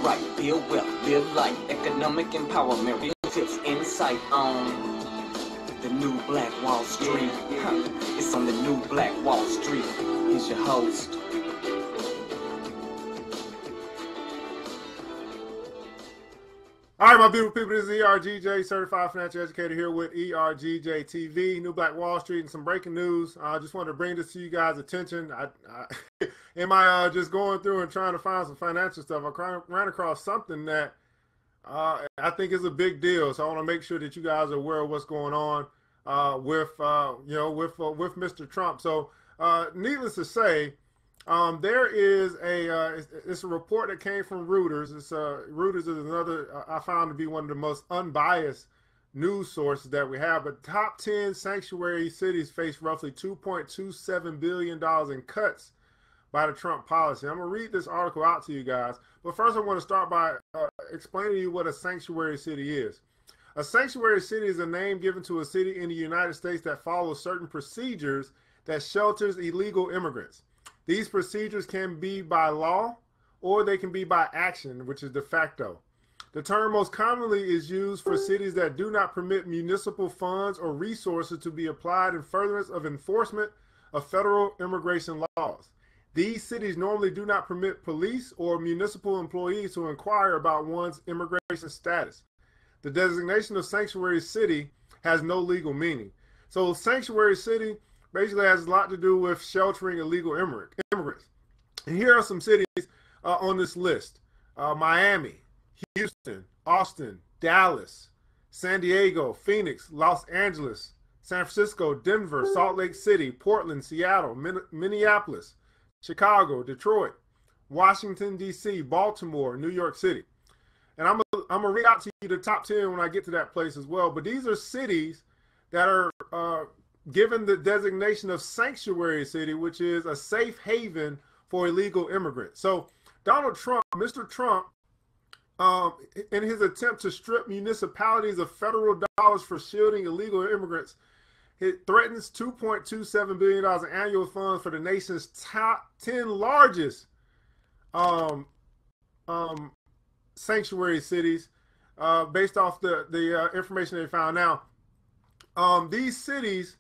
right, build wealth, live life, economic empowerment, real tips, insight on the new Black Wall Street. It's on the new Black Wall Street. Here's your host. All right, my beautiful people, this is ERGJ, Certified Financial Educator here with ERGJ TV, New Black Wall Street, and some breaking news. I just wanted to bring this to you guys' attention. In my just going through and trying to find some financial stuff, I ran across something that I think is a big deal. So I want to make sure that you guys are aware of what's going on with Mr. Trump. So needless to say, there is it's a report that came from Reuters. Reuters is another I found to be one of the most unbiased news sources that we have. But top 10 sanctuary cities face roughly $2.27 billion in cuts by the Trump policy. I'm going to read this article out to you guys. But first I want to start by explaining to you what a sanctuary city is. A sanctuary city is a name given to a city in the United States that follows certain procedures that shelters illegal immigrants. These procedures can be by law or they can be by action, which is de facto. The term most commonly is used for cities that do not permit municipal funds or resources to be applied in furtherance of enforcement of federal immigration laws. These cities normally do not permit police or municipal employees to inquire about one's immigration status. The designation of sanctuary city has no legal meaning. So sanctuary city basically has a lot to do with sheltering illegal immigrants. And here are some cities on this list. Miami, Houston, Austin, Dallas, San Diego, Phoenix, Los Angeles, San Francisco, Denver, Salt Lake City, Portland, Seattle, Minneapolis, Chicago, Detroit, Washington, D.C., Baltimore, New York City. And I'm gonna read out to you the top 10 when I get to that place as well. But these are cities that are given the designation of sanctuary city, which is a safe haven for illegal immigrants. So Donald Trump, Mr. Trump, in his attempt to strip municipalities of federal dollars for shielding illegal immigrants, it threatens $2.27 billion in annual funds for the nation's top 10 largest sanctuary cities based off the information they found. Now, these cities,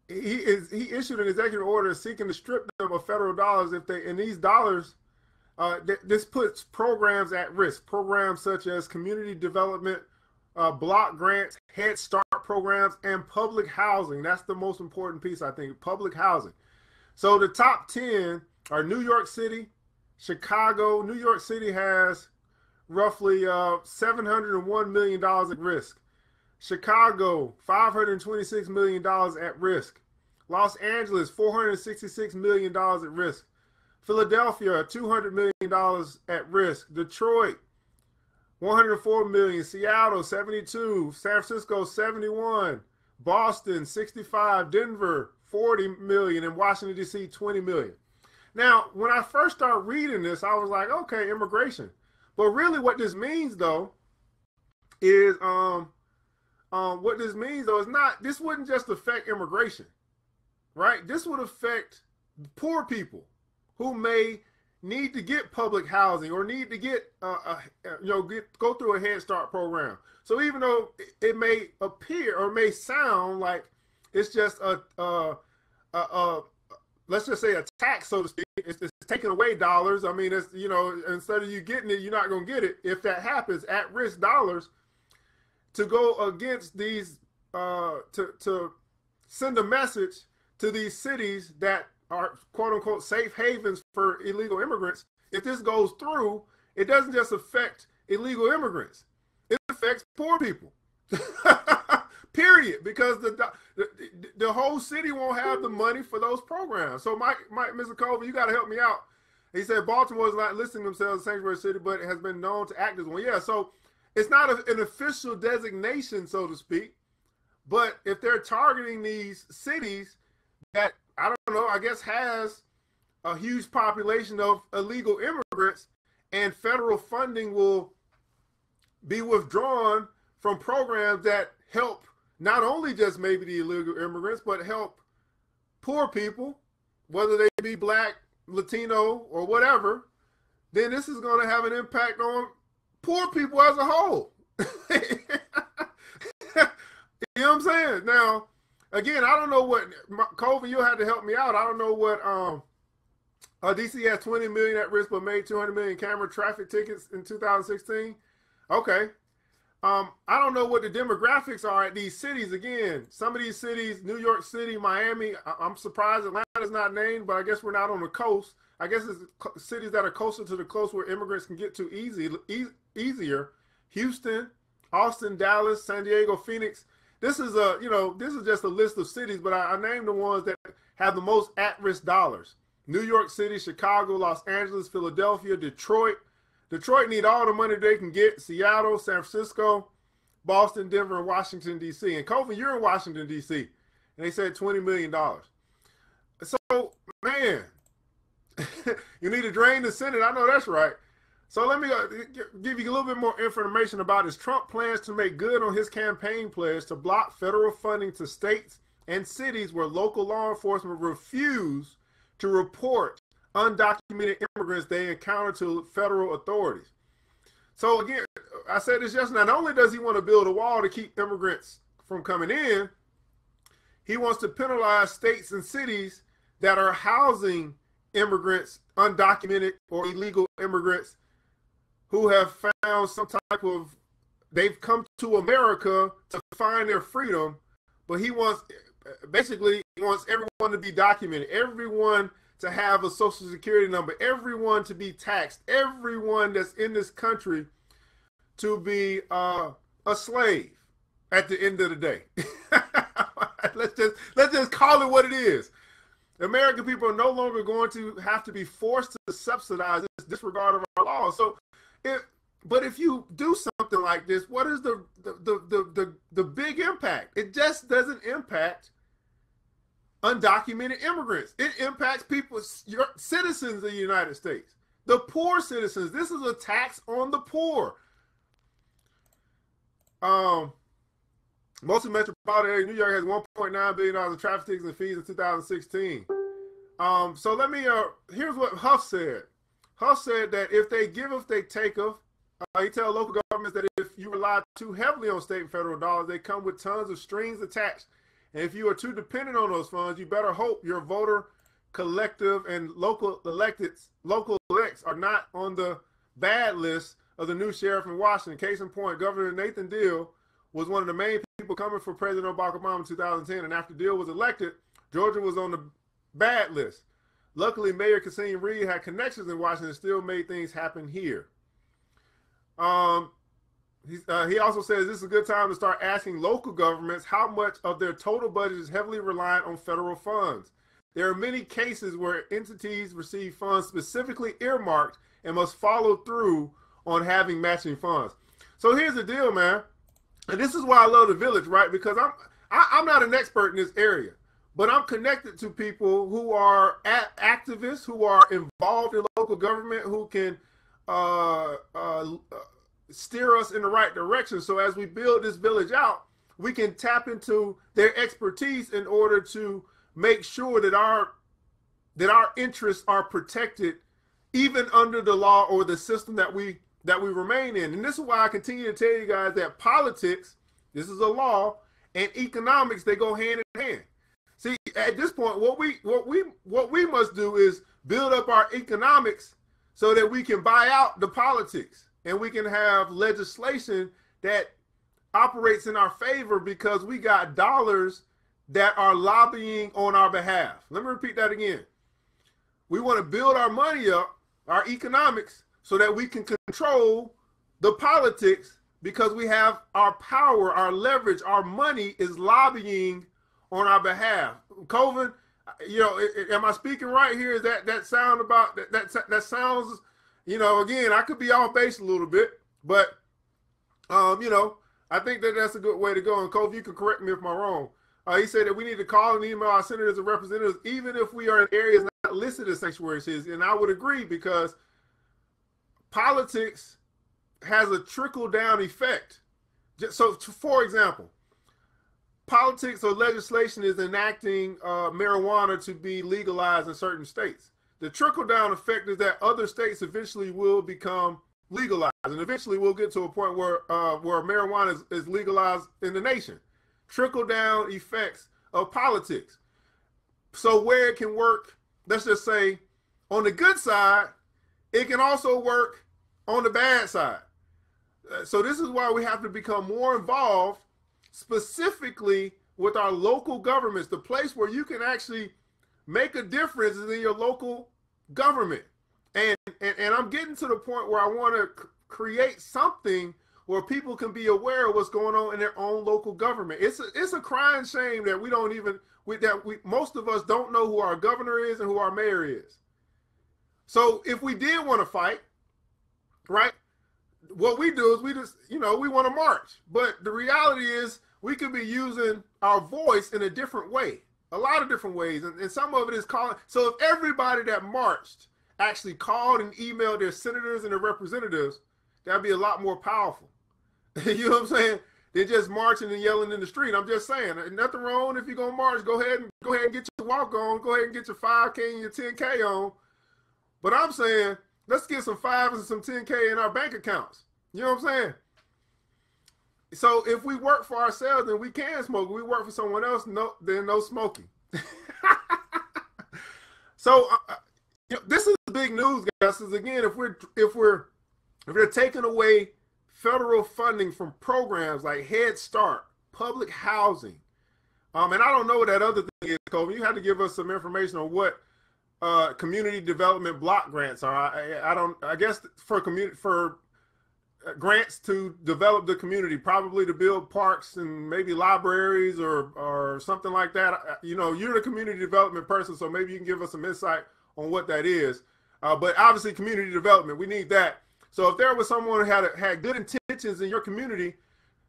he issued an executive order seeking to strip them of federal dollars and these dollars, this puts programs at risk. Programs such as community development, block grants, Head Start programs, and public housing. That's the most important piece, I think, public housing. So the top 10 are New York City, Chicago. New York City has roughly $701 million at risk. Chicago, $526 million at risk. Los Angeles, $466 million at risk. Philadelphia, $200 million at risk. Detroit, $104 million. Seattle, $72. San Francisco, $71. Boston, $65. Denver, $40 million. And Washington, D.C., $20 million. Now, when I first started reading this, I was like, okay, immigration. But really what this means, though, is this wouldn't just affect immigration, right? This would affect poor people who may need to get public housing or need to get, go through a Head Start program. So even though it may appear or may sound like it's just let's just say a tax, so to speak, it's taking away dollars. I mean, it's, instead of you getting it, you're not going to get it. If that happens, at-risk dollars to go against these, to send a message to these cities that are quote-unquote safe havens for illegal immigrants. If this goes through, it doesn't just affect illegal immigrants. It affects poor people. Period. Because the whole city won't have the money for those programs. So Mr. Colby, you got to help me out. He said Baltimore is not listing themselves as a sanctuary city, but has been known to act as one. Yeah, so it's not an official designation, so to speak. But if they're targeting these cities that, I don't know, I guess has a huge population of illegal immigrants, and federal funding will be withdrawn from programs that help not only just maybe the illegal immigrants, but help poor people, whether they be Black, Latino, or whatever, then this is going to have an impact on poor people as a whole. You know what I'm saying? Now, again, I don't know what, Colvin, you'll have to help me out. I don't know what, DC has 20 million at risk, but made 200 million camera traffic tickets in 2016. Okay. I don't know what the demographics are at these cities. Again, some of these cities, New York City, Miami, I'm surprised Atlanta's not named, but I guess we're not on the coast. I guess it's cities that are closer to the coast where immigrants can get to easier. Houston, Austin, Dallas, San Diego, Phoenix. This is this is just a list of cities, but I named the ones that have the most at-risk dollars. New York City, Chicago, Los Angeles, Philadelphia, Detroit. Detroit need all the money they can get. Seattle, San Francisco, Boston, Denver, and Washington, D.C. And Kofi, you're in Washington, D.C. And they said $20 million. So, man, you need to drain the Senate. I know that's right. So let me give you a little bit more information about his Trump plans to make good on his campaign pledge to block federal funding to states and cities where local law enforcement refuse to report undocumented immigrants they encounter to federal authorities. So again, I said this yesterday, not only does he want to build a wall to keep immigrants from coming in, he wants to penalize states and cities that are housing immigrants, undocumented or illegal immigrants who have found some type of, they've come to America to find their freedom, but he wants, basically, he wants everyone to be documented, everyone to have a social security number, everyone to be taxed, everyone that's in this country to be a slave at the end of the day. let's just call it what it is. American people are no longer going to have to be forced to subsidize this disregard of our laws. So, but if you do something like this, what is the big impact? It just doesn't impact undocumented immigrants. It impacts people, your citizens of the United States, the poor citizens. This is a tax on the poor. Most of the metropolitan area, New York, has $1.9 billion in traffic tickets and fees in 2016. So let me, here's what Huff said. Huff said that if they giveth, they taketh. He tells local governments that if you rely too heavily on state and federal dollars, they come with tons of strings attached. And if you are too dependent on those funds, you better hope your voter collective and local elects are not on the bad list of the new sheriff in Washington. Case in point, Governor Nathan Deal was one of the main people coming for President Barack Obama in 2010. And after Deal was elected, Georgia was on the bad list. Luckily, Mayor Kasim Reed had connections in Washington and still made things happen here. He also says this is a good time to start asking local governments how much of their total budget is heavily reliant on federal funds. There are many cases where entities receive funds specifically earmarked and must follow through on having matching funds. So here's the deal, man. And this is why I love the village, right? Because I'm not an expert in this area, but I'm connected to people who are activists, who are involved in local government, who can steer us in the right direction. So as we build this village out, we can tap into their expertise in order to make sure that our interests are protected, even under the law or the system that we remain in. And this is why I continue to tell you guys that politics, this is a law, and economics, they go hand in hand. See, at this point, what we must do is build up our economics so that we can buy out the politics and we can have legislation that operates in our favor because we got dollars that are lobbying on our behalf. Let me repeat that again. We want to build our money up, our economics, so that we can control the politics because we have our power, our leverage, our money is lobbying on our behalf. Colvin, you know, am I speaking right here? Is that sound about that sounds, you know, again, I could be off base a little bit, but you know, I think that's a good way to go. And Colvin, you can correct me if I'm wrong. He said that we need to call and email our senators and representatives, even if we are in areas not listed as sanctuary cities. And I would agree, because politics has a trickle-down effect. So, for example, politics or legislation is enacting marijuana to be legalized in certain states. the trickle-down effect is that other states eventually will become legalized, and eventually we'll get to a point where marijuana is legalized in the nation. Trickle-down effects of politics. So where it can work, let's just say, on the good side, it can also work on the bad side. So this is why we have to become more involved, specifically with our local governments. The place where you can actually make a difference is in your local government. And I'm getting to the point where I want to create something where people can be aware of what's going on in their own local government. It's a crying shame that most of us don't know who our governor is and who our mayor is. So if we did want to fight, right, what we do is we just, we want to march. But the reality is we could be using our voice in a different way, a lot of different ways. And some of it is calling. So if everybody that marched actually called and emailed their senators and their representatives, that'd be a lot more powerful. You know what I'm saying? They're just marching and yelling in the street. I'm just saying, nothing wrong if you're gonna march. Go ahead and get your walk on. Go ahead and get your 5K and your 10K on. But I'm saying, let's get some 5s and some 10K in our bank accounts. You know what I'm saying? So if we work for ourselves, then we can smoke. If we work for someone else, then no smoking. So this is big news, guys. Because again, if they're taking away federal funding from programs like Head Start, public housing, and I don't know what that other thing is, Kobe. You have to give us some information on what community development block grants are. I guess for grants to develop the community, probably to build parks and maybe libraries or something like that. You're the community development person, so maybe you can give us some insight on what that is. But obviously community development, we need that. So if there was someone who had good intentions in your community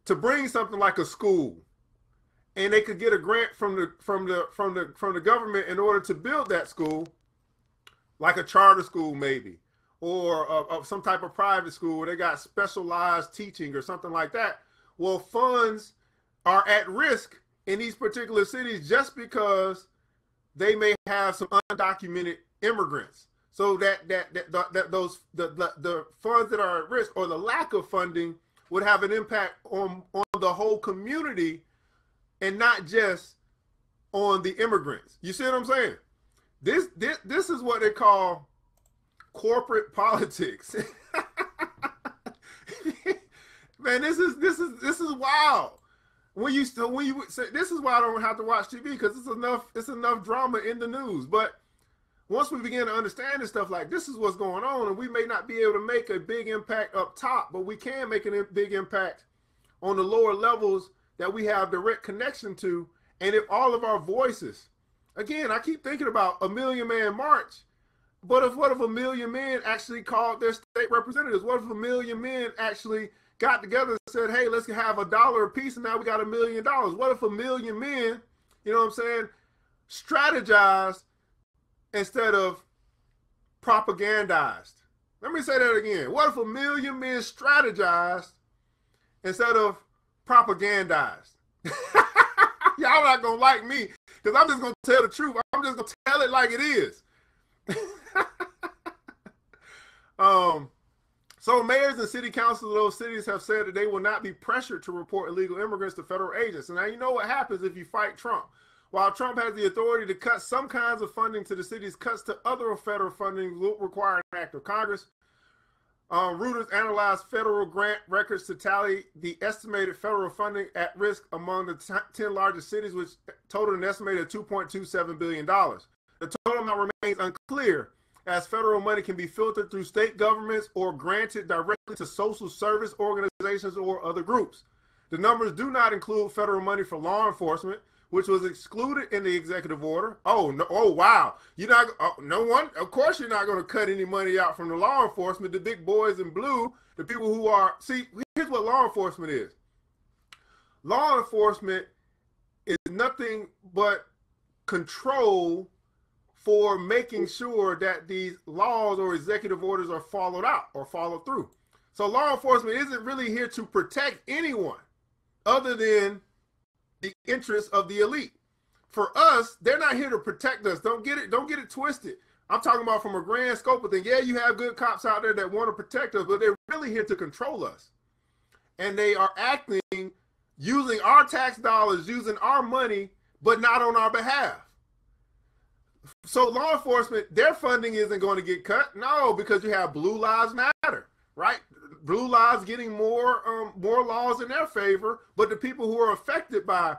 to bring something like a school, and they could get a grant from the government in order to build that school, like a charter school maybe, or some type of private school where they got specialized teaching or something like that. Well, funds are at risk in these particular cities just because they may have some undocumented immigrants. So the funds that are at risk, or the lack of funding, would have an impact on the whole community and not just on the immigrants. You see what I'm saying? This is what they call corporate politics. Man, this is wild. When you say, this is why I don't have to watch TV, because it's enough drama in the news. But once we begin to understand this stuff, like, this is what's going on, and we may not be able to make a big impact up top, but we can make a big impact on the lower levels that we have direct connection to. And if all of our voices, again, I keep thinking about a 1,000,000-man march, but what if 1 million men actually called their state representatives? What if 1 million men actually got together and said, hey, let's have $1 a piece, and now we got $1 million? What if 1 million men, you know what I'm saying, strategized instead of propagandized? Let me say that again. What if 1 million men strategized instead of propagandized? Y'all not gonna like me, because I'm just gonna tell the truth. I'm just gonna tell it like it is. So mayors and city councils of those cities have said that they will not be pressured to report illegal immigrants to federal agents. And now you know what happens if you fight Trump. While Trump has the authority to cut some kinds of funding to the cities, cuts to other federal funding will require an act of Congress. Reuters analyzed federal grant records to tally the estimated federal funding at risk among the 10 largest cities, which totaled an estimated $2.27 billion. The total amount remains unclear, as federal money can be filtered through state governments or granted directly to social service organizations or other groups. The numbers do not include federal money for law enforcement, which was excluded in the executive order. Oh, no, oh wow. You're not, no one, of course you're not going to cut any money out from the law enforcement, the big boys in blue, the people who are, see, here's what law enforcement is. Law enforcement is nothing but control for making sure that these laws or executive orders are followed out or followed through. So law enforcement isn't really here to protect anyone other than the interests of the elite. For us, they're not here to protect us. Don't get it twisted. I'm talking about from a grand scope of things. Yeah, you have good cops out there that want to protect us, but they're really here to control us. And they are acting using our tax dollars, using our money, but not on our behalf. So law enforcement, their funding isn't going to get cut. No, because you have Blue Lives Matter, right? Blue Lives getting more laws in their favor, but the people who are affected by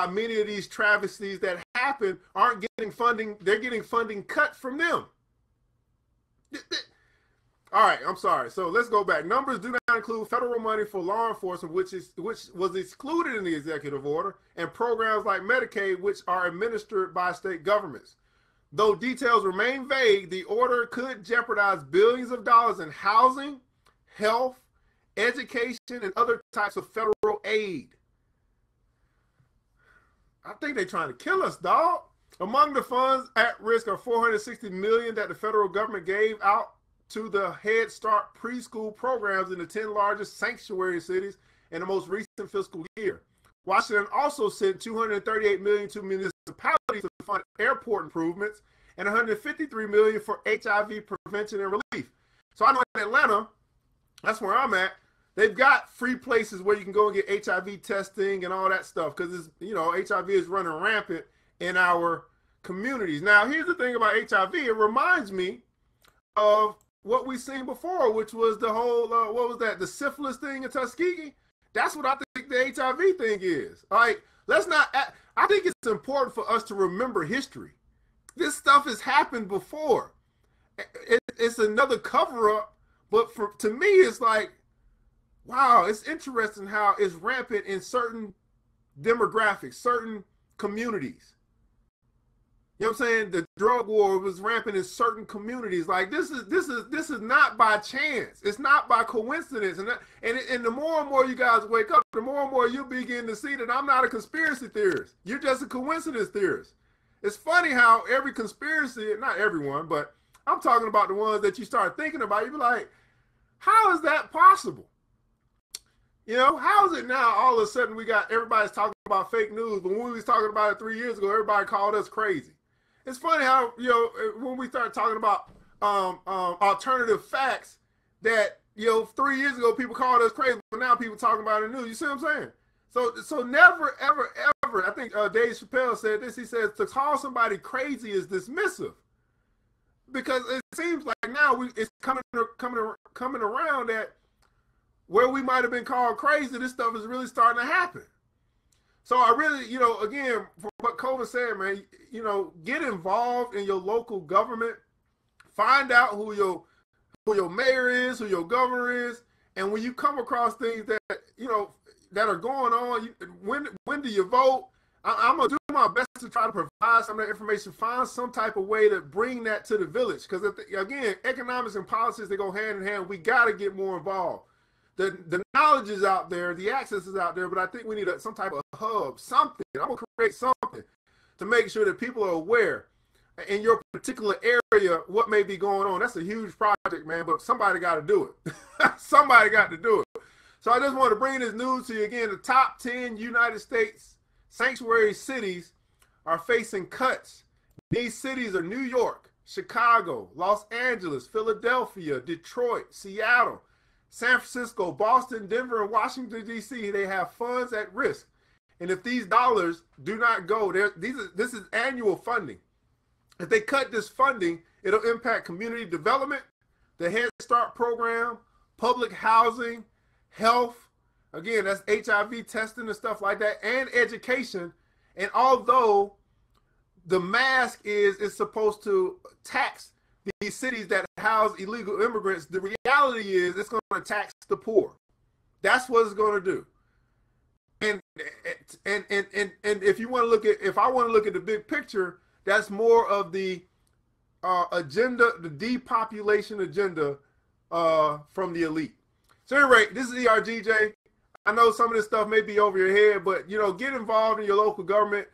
many of these travesties that happen aren't getting funding. They're getting funding cut from them. All right, I'm sorry. So let's go back. Numbers do not include federal money for law enforcement, which was excluded in the executive order, and programs like Medicaid, which are administered by state governments. Though details remain vague, the order could jeopardize billions of dollars in housing, health, education, and other types of federal aid. I think they're trying to kill us, dog. Among the funds at risk are $460 million that the federal government gave out to the Head Start preschool programs in the 10 largest sanctuary cities in the most recent fiscal year. Washington also sent $238 million to municipalities to fund airport improvements and $153 million for HIV prevention and relief. So I know in Atlanta, that's where I'm at, they've got free places where you can go and get HIV testing and all that stuff because, you know, HIV is running rampant in our communities. Now, here's the thing about HIV. It reminds me of what we've seen before, which was the whole, what was that, the syphilis thing in Tuskegee? That's what I think the HIV thing is. Like, let's not, I think it's important for us to remember history. This stuff has happened before. It's another cover-up, but to me, it's like, wow, it's interesting how it's rampant in certain demographics, certain communities. You know what I'm saying? The drug war was rampant in certain communities. Like this is not by chance. It's not by coincidence. And the more and more you guys wake up, the more and more you begin to see that I'm not a conspiracy theorist. You're just a coincidence theorist. It's funny how every conspiracy, not everyone, but I'm talking about the ones that you start thinking about. You be like, how is that possible? You know, how is it now all of a sudden we got everybody's talking about fake news, but when we was talking about it 3 years ago, everybody called us crazy. It's funny how, you know, when we start talking about alternative facts that, you know, 3 years ago people called us crazy, but now people talking about it in the news. You see what I'm saying? So never, ever, ever, I think Dave Chappelle said this, he says, to call somebody crazy is dismissive. Because it seems like now it's coming around that where we might have been called crazy, this stuff is really starting to happen. So I really, you know, again, for what Cova said, man, you know, get involved in your local government. Find out who your mayor is, who your governor is, and when you come across things that, you know, that are going on, when do you vote? I'm going to do my best to try to provide some of that information, find some type of way to bring that to the village. Because, again, economics and politics, they go hand in hand. We got to get more involved. The knowledge is out there, the access is out there, but I think we need some type of hub, something. I'm going to create something to make sure that people are aware in your particular area what may be going on. That's a huge project, man, but somebody got to do it. Somebody got to do it. So I just want to bring this news to you again. The top 10 United States sanctuary cities are facing cuts. These cities are New York, Chicago, Los Angeles, Philadelphia, Detroit, Seattle, San Francisco, Boston, Denver, and Washington, D.C. They have funds at risk. And if these dollars do not go, this is annual funding. If they cut this funding, it'll impact community development, the Head Start program, public housing, health. Again, that's HIV testing and stuff like that, and education. And although the mask is supposed to tax these cities that house illegal immigrants, the reality is it's going to tax the poor. That's what it's going to do. And if you want to look at, if I want to look at the big picture, that's more of the agenda, the depopulation agenda from the elite. So anyway, this is ERGJ. I know some of this stuff may be over your head, but you know, get involved in your local government.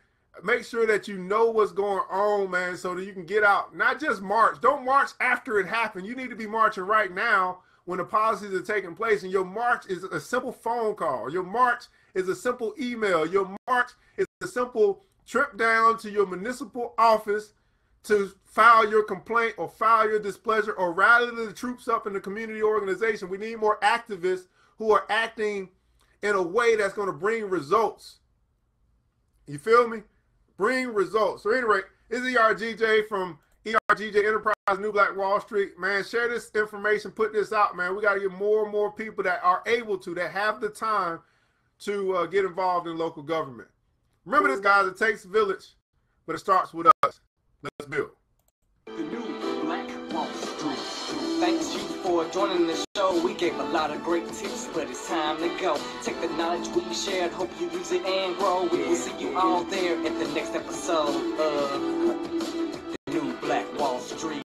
Make sure that you know what's going on, man, so that you can get out. Not just march. Don't march after it happened. You need to be marching right now when the policies are taking place. And your march is a simple phone call. Your march is a simple email. Your march is a simple trip down to your municipal office to file your complaint or file your displeasure or rally the troops up in the community organization. We need more activists who are acting in a way that's going to bring results. You feel me? Bring results. So anyway, it's ERGJ from ERGJ Enterprise, New Black Wall Street. Man, share this information, put this out, man. We got to get more and more people that are able to, that have the time to get involved in local government. Remember this, guys, it takes a village, but it starts with us. Let's build. The New Black Wall Street. Thanks you for joining the show. We gave a lot of great tips, but it's time to go. Take the knowledge we shared, hope you use it and grow. We will see you all there at the next episode of